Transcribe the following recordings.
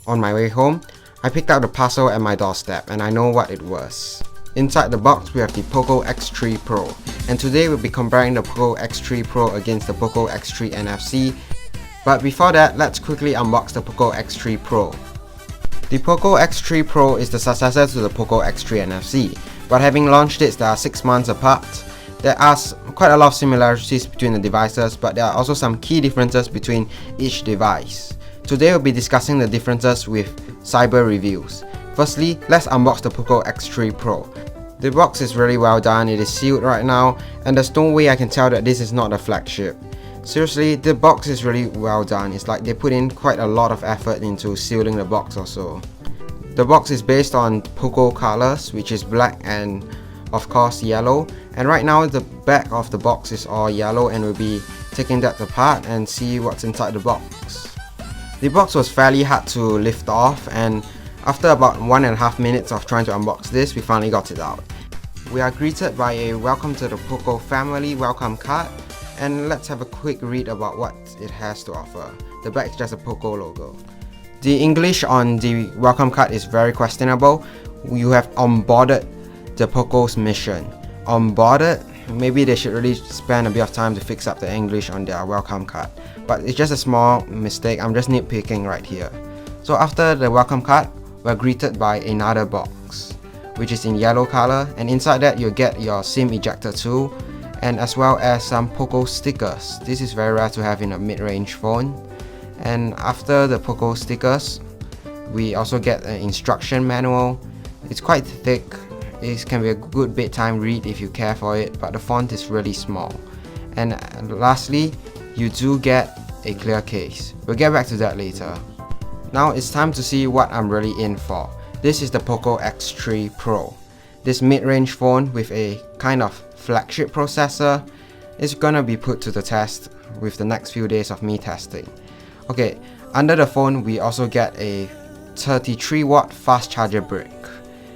On my way home, I picked up the parcel at my doorstep and I know what it was. Inside the box we have the Poco X3 PRO, and today we'll be comparing the Poco X3 PRO against the Poco X3 NFC. But before that, let's quickly unbox the Poco X3 PRO. The Poco X3 PRO is the successor to the Poco X3 NFC, but having launched it they are 6 months apart. There are quite a lot of similarities between the devices, but there are also some key differences between each device. Today we'll be discussing the differences with cyber reviews. Firstly, let's unbox the Poco X3 PRO. The box is really well done, it is sealed right now, and there's no way I can tell that this is not a flagship. Seriously, the box is really well done. It's like they put in quite a lot of effort into sealing the box also. The box is based on Poco colors, which is black and of course yellow, and right now the back of the box is all yellow, and we'll be taking that apart and see what's inside the box. The box was fairly hard to lift off, and after about 1.5 minutes of trying to unbox this, we finally got it out. We are greeted by a welcome to the Poco family welcome card, and let's have a quick read about what it has to offer. The back is just a Poco logo. The English on the welcome card is very questionable. You have onboarded the Poco's mission. Onboarded? Maybe they should really spend a bit of time to fix up the English on their welcome card. But it's just a small mistake, I'm just nitpicking right here. So after the welcome card, we're greeted by another box, which is in yellow color, and inside that you'll get your SIM ejector tool, and as well as some Poco stickers. This is very rare to have in a mid-range phone. And after the Poco stickers, we also get an instruction manual. It's quite thick. It can be a good bedtime read if you care for it, but the font is really small. And lastly, you do get a clear case. We'll get back to that later. Now it's time to see what I'm really in for. This is the Poco X3 PRO. This mid-range phone with a kind of flagship processor is gonna be put to the test with the next few days of me testing. Okay, under the phone we also get a 33-watt fast charger brick,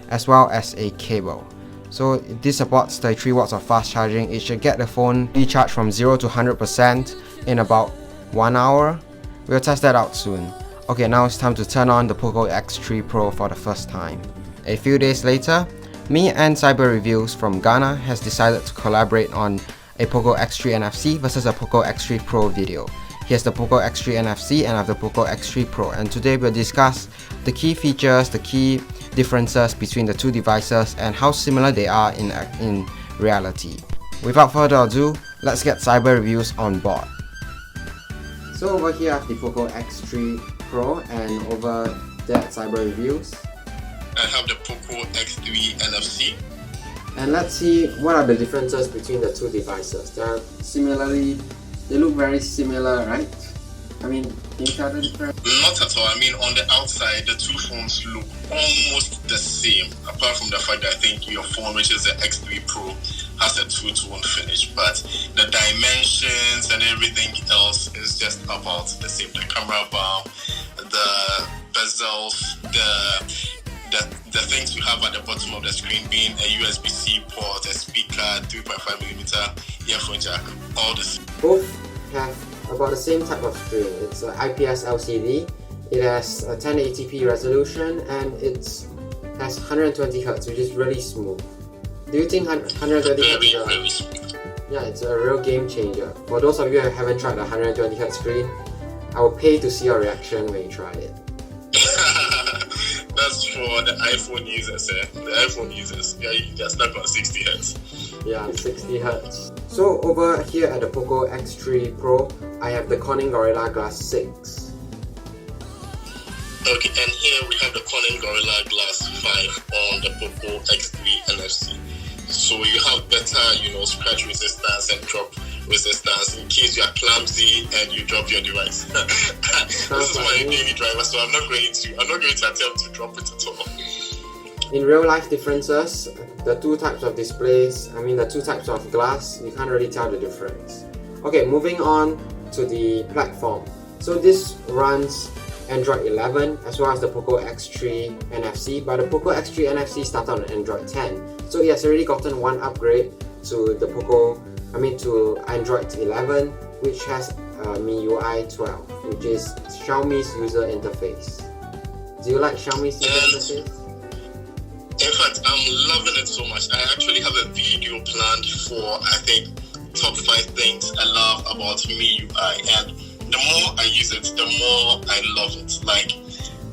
as well as a cable. So this supports 33 watts of fast charging. It should get the phone recharged from 0 to 100% in about 1 hour. We'll test that out soon. Okay, now it's time to turn on the Poco X3 PRO for the first time. A few days later, me and Cyber Reviews from Ghana has decided to collaborate on a Poco X3 NFC versus a Poco X3 PRO video. Here's the Poco X3 NFC and I have the Poco X3 PRO, and today we'll discuss the key features, the key differences between the two devices and how similar they are in reality. Without further ado, let's get Cyber Reviews on board. So over here I have the Poco X3 PRO, and over there at Cyber Reviews I have the Poco X3 NFC. And let's see what are the differences between the two devices. They look very similar, right? I mean, can you tell the difference? Not at all. I mean, on the outside, the two phones look almost the same, apart from the fact that I think your phone, which is the X3 PRO, has a two-tone finish, but the dimensions and everything else is just about the same. The camera bar, the bezels, the things you have at the bottom of the screen being a USB-C port, a speaker, 3.5mm earphone jack, all this. Both have about the same type of screen. It's an IPS LCD. It has a 1080p resolution, and it has 120Hz, which is really smooth. Do you think 120Hz? Very smooth. Yeah, it's a real game changer. For those of you who haven't tried a 120Hz screen, I will pay to see your reaction when you try it. That's for the iPhone users, eh? The iPhone users, they're stuck on 60Hz. Yeah, 60Hz. So over here at the Poco X3 PRO, I have the Corning Gorilla Glass 6. Okay, and here we have the Corning Gorilla Glass 5 on the Poco X3 NFC. So you have better, scratch resistance and drop resistance in case you are clumsy and you drop your device. This is my daily driver, so I'm not going to attempt to drop it at all. In real life differences, the two types of displays, the two types of glass, you can't really tell the difference. Okay, moving on to the platform. So this runs Android 11 as well as the Poco X3 NFC, but the Poco X3 NFC started on Android 10. So it has already gotten one upgrade to the to Android 11, which has MIUI 12, which is Xiaomi's user interface. Do you like Xiaomi's user interface? In fact, I'm loving it so much. I actually have a video planned for, I think, top 5 things I love about MIUI. And the more I use it, the more I love it. Like,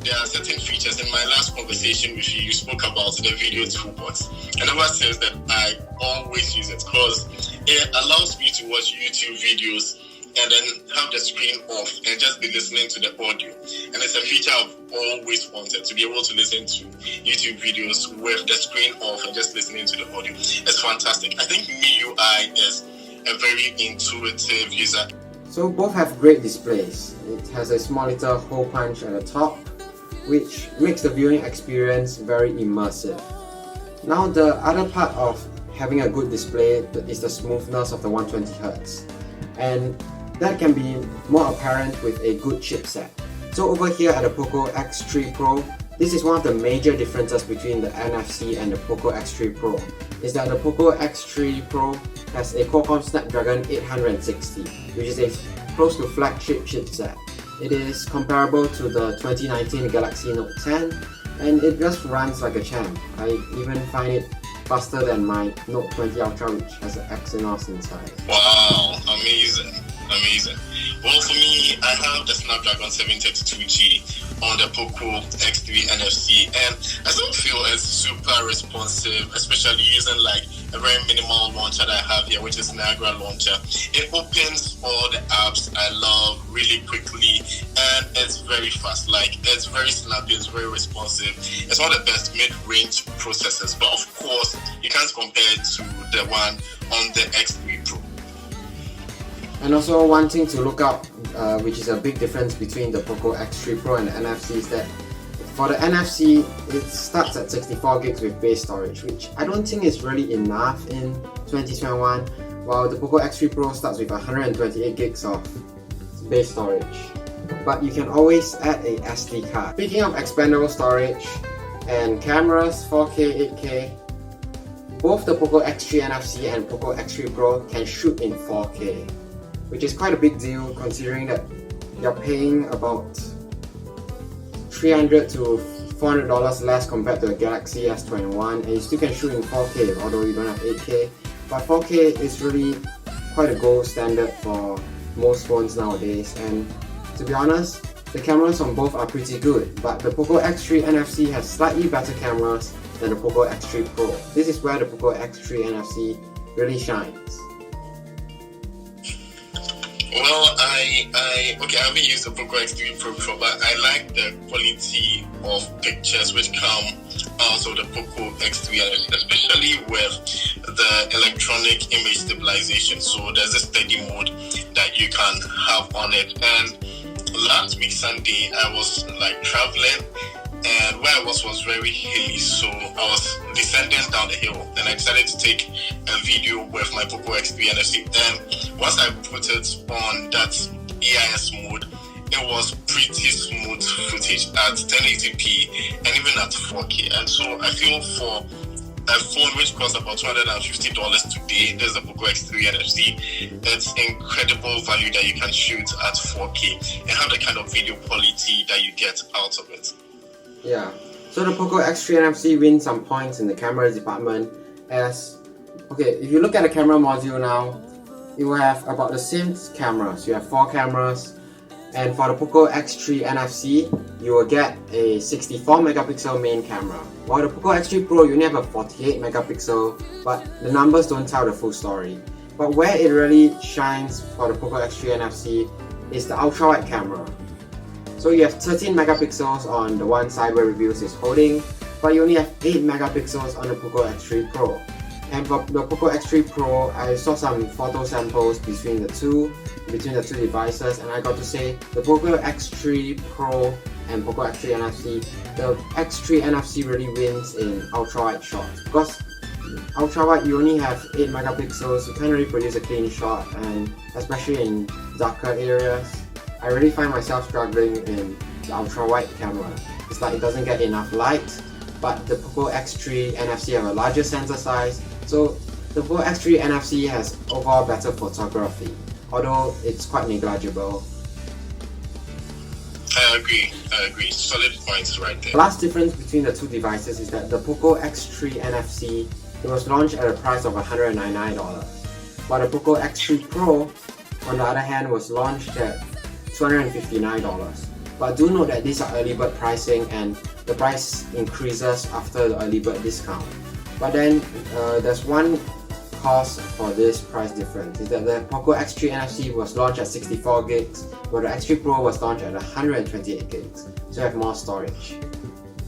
there are certain features. In my last conversation with you, you spoke about the video toolbox. And ever since that, I always use it because it allows me to watch YouTube videos and then have the screen off and just be listening to the audio. And it's a feature I've always wanted, to be able to listen to YouTube videos with the screen off and just listening to the audio. It's fantastic. I think MIUI is a very intuitive user. So both have great displays. It has a small little hole punch at the top, which makes the viewing experience very immersive. Now the other part of having a good display is the smoothness of the 120Hz. And that can be more apparent with a good chipset. So over here at the Poco X3 Pro, this is one of the major differences between the NFC and the Poco X3 Pro, is that the Poco X3 Pro has a Qualcomm Snapdragon 860, which is a close to flagship chipset. It is comparable to the 2019 Galaxy Note 10, and it just runs like a champ. I even find it faster than my Note 20 Ultra, which has an Exynos inside. Wow, amazing. Well, for me, I have the Snapdragon 732G on the Poco X3 NFC, and I still feel it's super responsive, especially using like a very minimal launcher that I have here, which is Niagara Launcher. It opens all the apps I love really quickly, and it's very fast. Like, it's very snappy, it's very responsive. It's one of the best mid-range processors, but of course, you can't compare it to the one on the X3 Pro. And also one thing to look out, which is a big difference between the Poco X3 Pro and the NFC, is that for the NFC, it starts at 64 gigs with base storage, which I don't think is really enough in 2021, while the Poco X3 Pro starts with 128 gigs of base storage. But you can always add a SD card. Speaking of expandable storage and cameras, 4K, 8K, both the Poco X3 NFC and Poco X3 Pro can shoot in 4K, which is quite a big deal considering that you're paying about $300 to $400 less compared to the Galaxy S21, and you still can shoot in 4K, although you don't have 8K. But 4K is really quite a gold standard for most phones nowadays, and to be honest, the cameras on both are pretty good, but the Poco X3 NFC has slightly better cameras than the Poco X3 Pro. This is where the Poco X3 NFC really shines. Well, I haven't used the Poco X3 Pro before, but I like the quality of pictures which come out of the Poco X3, especially with the electronic image stabilization. So there's a steady mode that you can have on it. And last week Sunday, I was like traveling, and where I was very hilly, so I was descending down the hill, and I decided to take a video with my Poco X3 NFC. And once I put it on that EIS mode, it was pretty smooth footage at 1080p and even at 4K. And so I feel for a phone which costs about $250 today, there's the Poco X3 NFC, it's incredible value that you can shoot at 4K and have the kind of video quality that you get out of it. Yeah, so the Poco X3 NFC wins some points in the camera department as, okay, if you look at the camera module now, it will have about the same cameras. You have 4 cameras, and for the Poco X3 NFC, you will get a 64 megapixel main camera. While the Poco X3 Pro, you only have a 48 megapixel, but the numbers don't tell the full story. But where it really shines for the Poco X3 NFC is the ultra-wide camera. So you have 13 megapixels on the one side where reviews is holding, but you only have 8 megapixels on the Poco X3 Pro. And for the Poco X3 Pro, I saw some photo samples between the two devices, and I got to say the Poco X3 Pro and Poco X3 NFC, the X3 NFC really wins in ultra-wide shots, because ultra-wide you only have 8 megapixels, you can't really produce a clean shot, and especially in darker areas, I really find myself struggling in the ultra-wide camera. It's like it doesn't get enough light, but the Poco X3 NFC have a larger sensor size, so the Poco X3 NFC has overall better photography, although it's quite negligible. I I agree. Solid points right there. The last difference between the two devices is that the Poco X3 NFC, it was launched at a price of $199, while the Poco X3 Pro, on the other hand, was launched at $259. But do note that these are early bird pricing and the price increases after the early bird discount. But then there's one cause for this price difference, is that the Poco X3 NFC was launched at 64 gigs, while the X3 Pro was launched at 128 gigs, so you have more storage.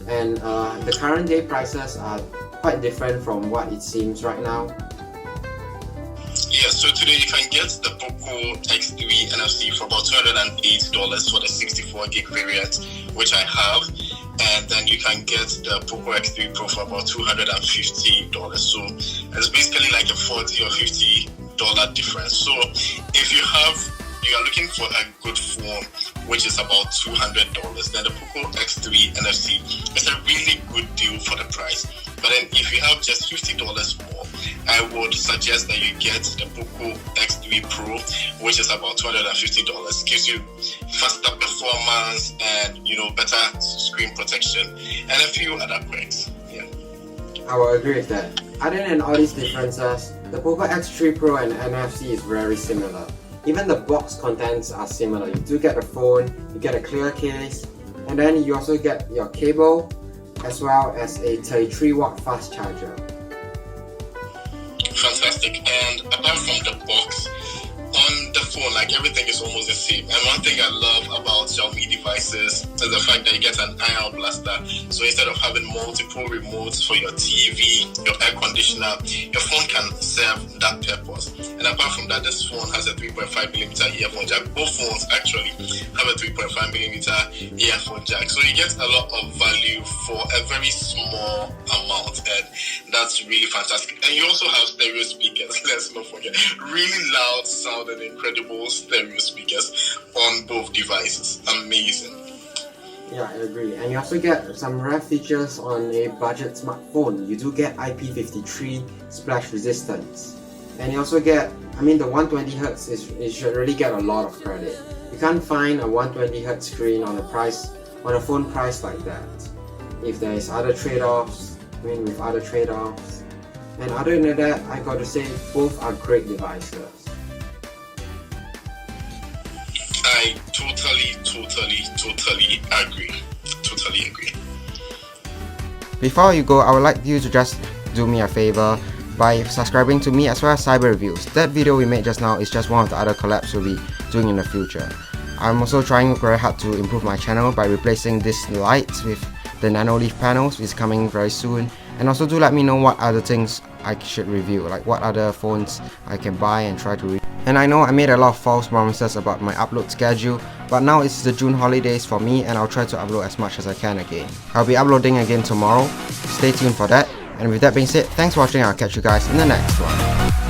And the current day prices are quite different from what it seems right now. Yeah, so today you can get the Poco X3 NFC for about $208 for the 64 gig variant, which I have, and then you can get the Poco X3 Pro for about $250. So it's basically like a $40 or $50 difference. So if you are looking for a good phone, which is about $200, then the Poco X3 NFC is a really good deal for the price. But then if you have just $50 more, I would suggest that you get the Poco X3 Pro, which is about $250. Gives you faster performance and better screen protection and a few other perks. Yeah, I will agree with that. Other than all these differences, the Poco X3 Pro and NFC is very similar. Even the box contents are similar. You do get the phone, you get a clear case, and then you also get your cable as well as a 33 watt fast charger. Fantastic. And apart from the box, on the phone, like everything is almost the same. And one thing I love about Xiaomi devices is the fact that you get an IR blaster. So instead of having multiple remotes for your TV, your air conditioner, your phone can serve that purpose. And apart from that, this phone has a 3.5mm earphone jack. Both phones actually have a 3.5mm earphone jack. So you get a lot of value for a very small amount, and that's really fantastic. And you also have stereo speakers, let's not forget. Really loud sound and incredible stereo speakers on both devices. Amazing. Yeah, I agree. And you also get some rare features on a budget smartphone. You do get IP53 splash resistance. And you also get, the 120Hz it should really get a lot of credit. You can't find a 120Hz screen on a phone price like that. If there is other trade-offs, with other trade-offs. And other than that, I got to say both are great devices. I totally agree. Before you go, I would like you to just do me a favor by subscribing to me as well as Cyber Reviews. That video we made just now is just one of the other collabs we'll be doing in the future. I'm also trying very hard to improve my channel by replacing these lights with the nano leaf panels, which is coming very soon. And also do let me know what other things I should review, like what other phones I can buy and try to review. And I know I made a lot of false promises about my upload schedule, but now it's the June holidays for me and I'll try to upload as much as I can again. I'll be uploading again tomorrow, stay tuned for that. And with that being said, thanks for watching, I'll catch you guys in the next one.